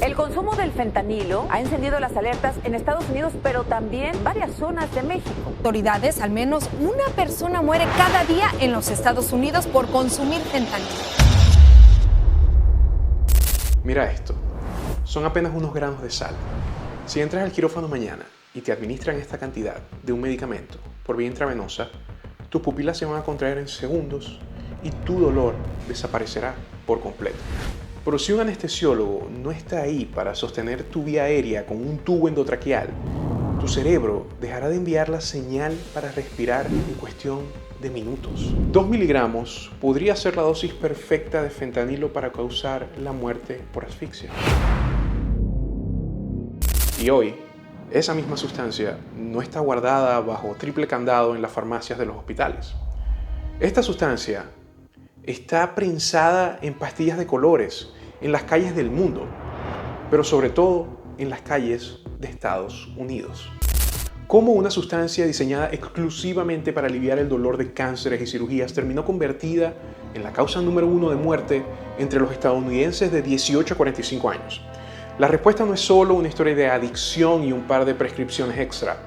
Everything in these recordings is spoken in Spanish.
El consumo del fentanilo ha encendido las alertas en Estados Unidos, pero también en varias zonas de México. Autoridades, al menos una persona muere cada día en los Estados Unidos por consumir fentanilo. Mira esto, son apenas unos granos de sal. Si entras al quirófano mañana y te administran esta cantidad de un medicamento por vía intravenosa, tus pupilas se van a contraer en segundos y tu dolor desaparecerá por completo. Pero si un anestesiólogo no está ahí para sostener tu vía aérea con un tubo endotraqueal, tu cerebro dejará de enviar la señal para respirar en cuestión de minutos. 2 miligramos podría ser la dosis perfecta de fentanilo para causar la muerte por asfixia. Y hoy, esa misma sustancia no está guardada bajo triple candado en las farmacias de los hospitales. Esta sustancia está prensada en pastillas de colores en las calles del mundo, pero sobre todo en las calles de Estados Unidos. Cómo una sustancia diseñada exclusivamente para aliviar el dolor de cánceres y cirugías terminó convertida en la causa número 1 de muerte entre los estadounidenses de 18 a 45 años. La respuesta no es solo una historia de adicción y un par de prescripciones extra.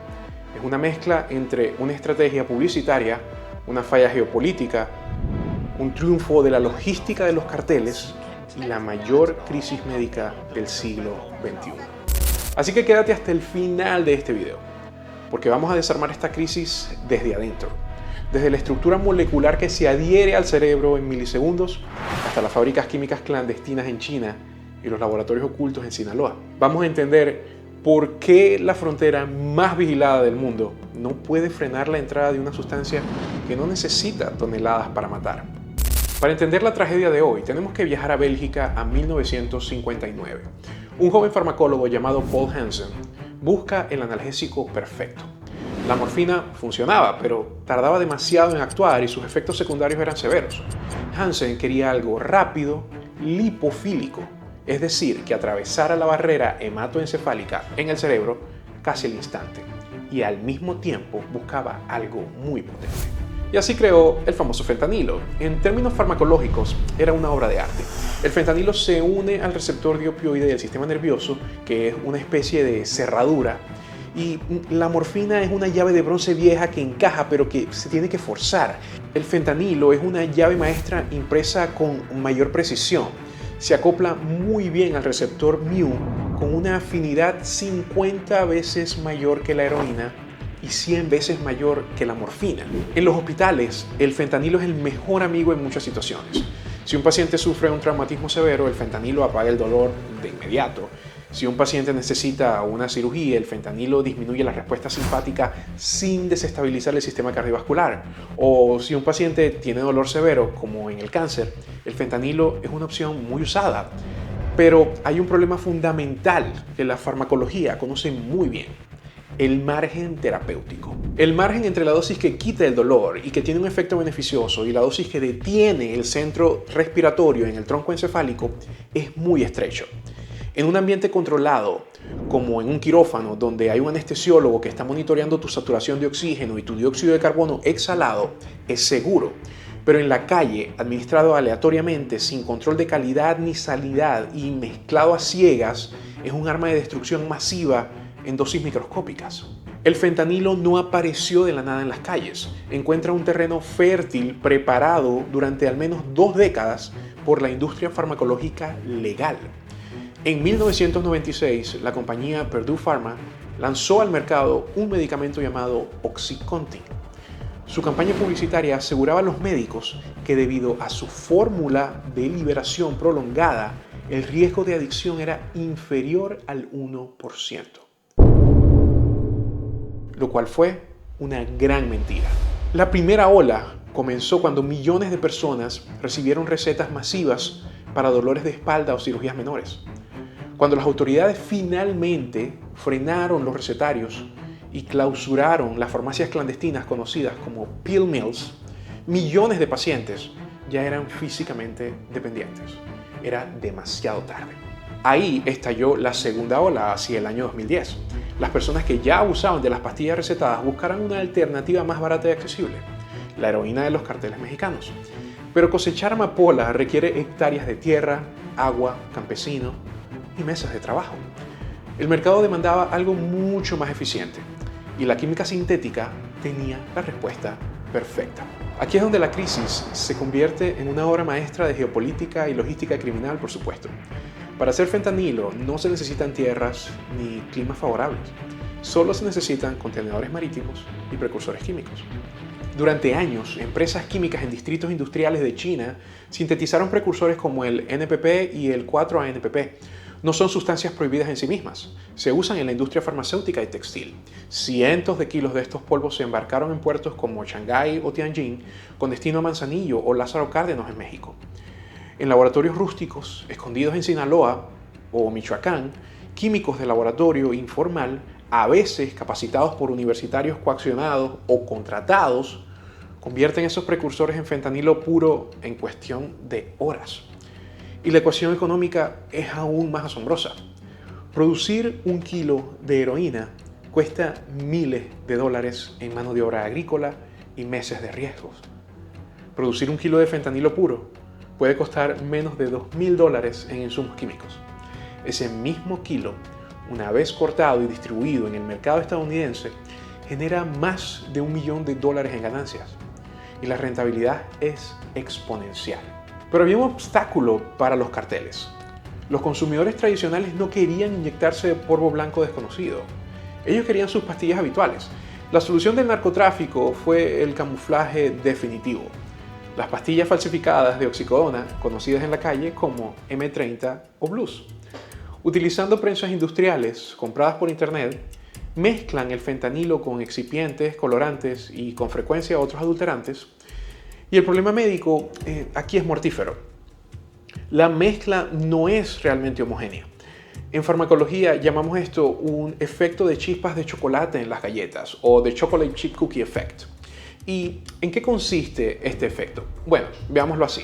Es una mezcla entre una estrategia publicitaria, una falla geopolítica, un triunfo de la logística de los carteles y la mayor crisis médica del siglo XXI. Así que quédate hasta el final de este video, porque vamos a desarmar esta crisis desde adentro, desde la estructura molecular que se adhiere al cerebro en milisegundos hasta las fábricas químicas clandestinas en China y los laboratorios ocultos en Sinaloa. Vamos a entender por qué la frontera más vigilada del mundo no puede frenar la entrada de una sustancia que no necesita toneladas para matar. Para entender la tragedia de hoy, tenemos que viajar a Bélgica a 1959. Un joven farmacólogo llamado Paul Hansen busca el analgésico perfecto. La morfina funcionaba, pero tardaba demasiado en actuar y sus efectos secundarios eran severos. Hansen quería algo rápido, lipofílico, es decir, que atravesara la barrera hematoencefálica en el cerebro casi al instante, y al mismo tiempo buscaba algo muy potente. Y así creó el famoso fentanilo. En términos farmacológicos, era una obra de arte. El fentanilo se une al receptor de opioide del sistema nervioso, que es una especie de cerradura, y la morfina es una llave de bronce vieja que encaja, pero que se tiene que forzar. El fentanilo es una llave maestra impresa con mayor precisión. Se acopla muy bien al receptor mu con una afinidad 50 veces mayor que la heroína y 100 veces mayor que la morfina. En los hospitales, el fentanilo es el mejor amigo en muchas situaciones. Si un paciente sufre un traumatismo severo, el fentanilo apaga el dolor de inmediato. Si un paciente necesita una cirugía, el fentanilo disminuye la respuesta simpática sin desestabilizar el sistema cardiovascular. O si un paciente tiene dolor severo, como en el cáncer, el fentanilo es una opción muy usada. Pero hay un problema fundamental que la farmacología conoce muy bien: el margen terapéutico. El margen entre la dosis que quita el dolor y que tiene un efecto beneficioso y la dosis que detiene el centro respiratorio en el tronco encefálico es muy estrecho. En un ambiente controlado, como en un quirófano donde hay un anestesiólogo que está monitoreando tu saturación de oxígeno y tu dióxido de carbono exhalado, es seguro. Pero en la calle, administrado aleatoriamente, sin control de calidad ni salidad y mezclado a ciegas, es un arma de destrucción masiva en dosis microscópicas. El fentanilo no apareció de la nada en las calles. Encuentra un terreno fértil preparado durante al menos 2 décadas por la industria farmacológica legal. En 1996, la compañía Purdue Pharma lanzó al mercado un medicamento llamado OxyContin. Su campaña publicitaria aseguraba a los médicos que debido a su fórmula de liberación prolongada, el riesgo de adicción era inferior al 1%. Lo cual fue una gran mentira. La primera ola comenzó cuando millones de personas recibieron recetas masivas para dolores de espalda o cirugías menores. Cuando las autoridades finalmente frenaron los recetarios y clausuraron las farmacias clandestinas conocidas como pill mills, millones de pacientes ya eran físicamente dependientes. Era demasiado tarde. Ahí estalló la segunda ola hacia el año 2010. Las personas que ya abusaban de las pastillas recetadas buscaron una alternativa más barata y accesible: la heroína de los carteles mexicanos. Pero cosechar amapola requiere hectáreas de tierra, agua, campesino, y meses de trabajo. El mercado demandaba algo mucho más eficiente y la química sintética tenía la respuesta perfecta. Aquí es donde la crisis se convierte en una obra maestra de geopolítica y logística criminal, por supuesto. Para hacer fentanilo no se necesitan tierras ni climas favorables. Solo se necesitan contenedores marítimos y precursores químicos. Durante años, empresas químicas en distritos industriales de China sintetizaron precursores como el NPP y el 4-ANPP. No son sustancias prohibidas en sí mismas. Se usan en la industria farmacéutica y textil. Cientos de kilos de estos polvos se embarcaron en puertos como Shanghái o Tianjin con destino a Manzanillo o Lázaro Cárdenas en México. En laboratorios rústicos, escondidos en Sinaloa o Michoacán, químicos de laboratorio informal, a veces capacitados por universitarios coaccionados o contratados, convierten esos precursores en fentanilo puro en cuestión de horas. Y la ecuación económica es aún más asombrosa. Producir 1 kilo de heroína cuesta miles de dólares en mano de obra agrícola y meses de riesgos. Producir 1 kilo de fentanilo puro puede costar menos de $2.000 en insumos químicos. Ese mismo kilo, una vez cortado y distribuido en el mercado estadounidense, genera más de $1 millón en ganancias. Y la rentabilidad es exponencial. Pero había un obstáculo para los carteles. Los consumidores tradicionales no querían inyectarse polvo blanco desconocido. Ellos querían sus pastillas habituales. La solución del narcotráfico fue el camuflaje definitivo. Las pastillas falsificadas de oxicodona, conocidas en la calle como M30 o Blues. Utilizando prensas industriales compradas por internet, mezclan el fentanilo con excipientes, colorantes y con frecuencia otros adulterantes. Y el problema médico aquí es mortífero. La mezcla no es realmente homogénea. En farmacología llamamos esto un efecto de chispas de chocolate en las galletas o de chocolate chip cookie effect. ¿Y en qué consiste este efecto? Bueno, veámoslo así.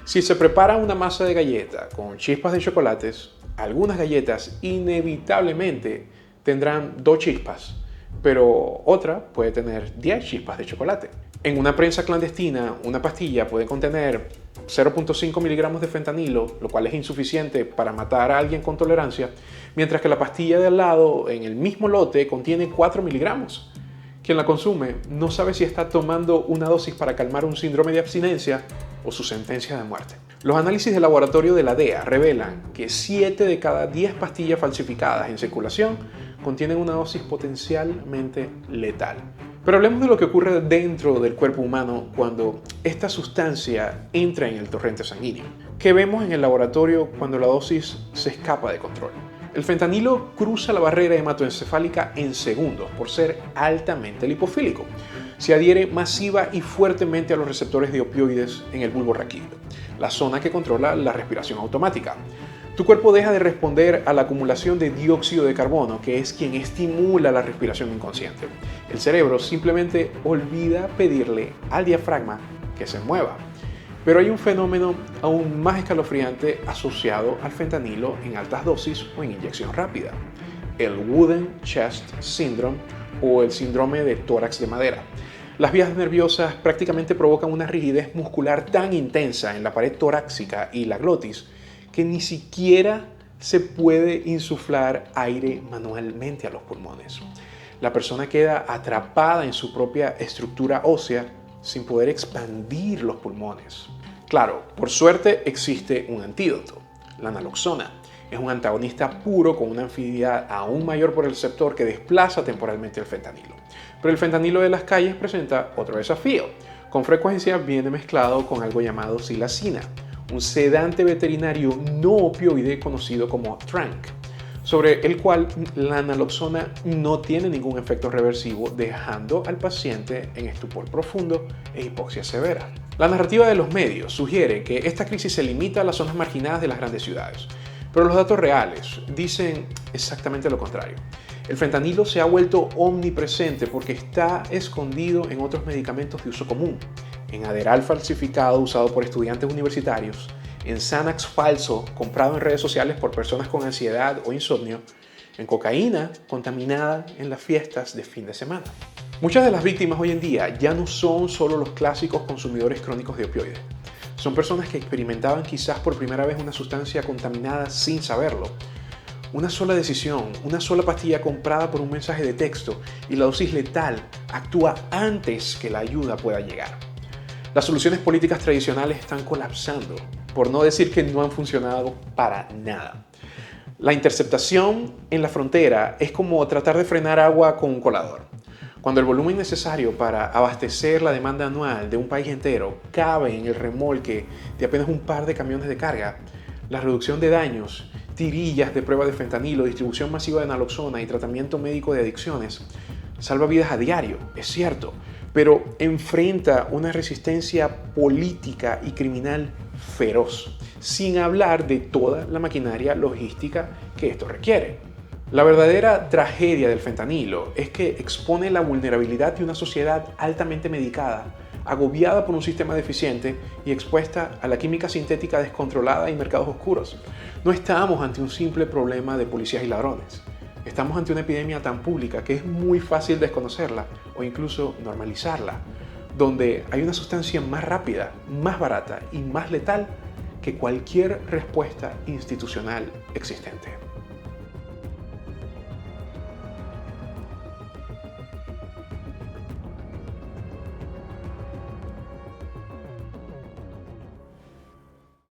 Si se prepara una masa de galleta con chispas de chocolates, algunas galletas inevitablemente tendrán 2 chispas, pero otra puede tener 10 chispas de chocolate. En una prensa clandestina, una pastilla puede contener 0.5 miligramos de fentanilo, lo cual es insuficiente para matar a alguien con tolerancia, mientras que la pastilla de al lado, en el mismo lote, contiene 4 miligramos. Quien la consume no sabe si está tomando una dosis para calmar un síndrome de abstinencia o su sentencia de muerte. Los análisis de laboratorio de la DEA revelan que 7 de cada 10 pastillas falsificadas en circulación contienen una dosis potencialmente letal. Pero hablemos de lo que ocurre dentro del cuerpo humano cuando esta sustancia entra en el torrente sanguíneo. ¿Qué vemos en el laboratorio cuando la dosis se escapa de control? El fentanilo cruza la barrera hematoencefálica en segundos por ser altamente lipofílico. Se adhiere masiva y fuertemente a los receptores de opioides en el bulbo raquídeo, la zona que controla la respiración automática. Tu cuerpo deja de responder a la acumulación de dióxido de carbono, que es quien estimula la respiración inconsciente. El cerebro simplemente olvida pedirle al diafragma que se mueva. Pero hay un fenómeno aún más escalofriante asociado al fentanilo en altas dosis o en inyección rápida: el Wooden Chest Syndrome o el síndrome de tórax de madera. Las vías nerviosas prácticamente provocan una rigidez muscular tan intensa en la pared torácica y la glotis que ni siquiera se puede insuflar aire manualmente a los pulmones. La persona queda atrapada en su propia estructura ósea sin poder expandir los pulmones. Claro, por suerte existe un antídoto, la naloxona. Es un antagonista puro con una afinidad aún mayor por el receptor que desplaza temporalmente el fentanilo. Pero el fentanilo de las calles presenta otro desafío. Con frecuencia viene mezclado con algo llamado silacina, un sedante veterinario no opioide conocido como tranq, sobre el cual la naloxona no tiene ningún efecto reversivo, dejando al paciente en estupor profundo e hipoxia severa. La narrativa de los medios sugiere que esta crisis se limita a las zonas marginadas de las grandes ciudades, pero los datos reales dicen exactamente lo contrario. El fentanilo se ha vuelto omnipresente porque está escondido en otros medicamentos de uso común, en Adderall falsificado usado por estudiantes universitarios, en Xanax falso comprado en redes sociales por personas con ansiedad o insomnio, en cocaína contaminada en las fiestas de fin de semana. Muchas de las víctimas hoy en día ya no son solo los clásicos consumidores crónicos de opioides. Son personas que experimentaban quizás por primera vez una sustancia contaminada sin saberlo. Una sola decisión, una sola pastilla comprada por un mensaje de texto y la dosis letal actúa antes que la ayuda pueda llegar. Las soluciones políticas tradicionales están colapsando, por no decir que no han funcionado para nada. La interceptación en la frontera es como tratar de frenar agua con un colador. Cuando el volumen necesario para abastecer la demanda anual de un país entero cabe en el remolque de apenas un par de camiones de carga, la reducción de daños, tirillas de prueba de fentanilo, distribución masiva de naloxona y tratamiento médico de adicciones salva vidas a diario, es cierto, pero enfrenta una resistencia política y criminal feroz, sin hablar de toda la maquinaria logística que esto requiere. La verdadera tragedia del fentanilo es que expone la vulnerabilidad de una sociedad altamente medicada, agobiada por un sistema deficiente y expuesta a la química sintética descontrolada y mercados oscuros. No estamos ante un simple problema de policías y ladrones. Estamos ante una epidemia tan pública que es muy fácil desconocerla o incluso normalizarla, donde hay una sustancia más rápida, más barata y más letal que cualquier respuesta institucional existente.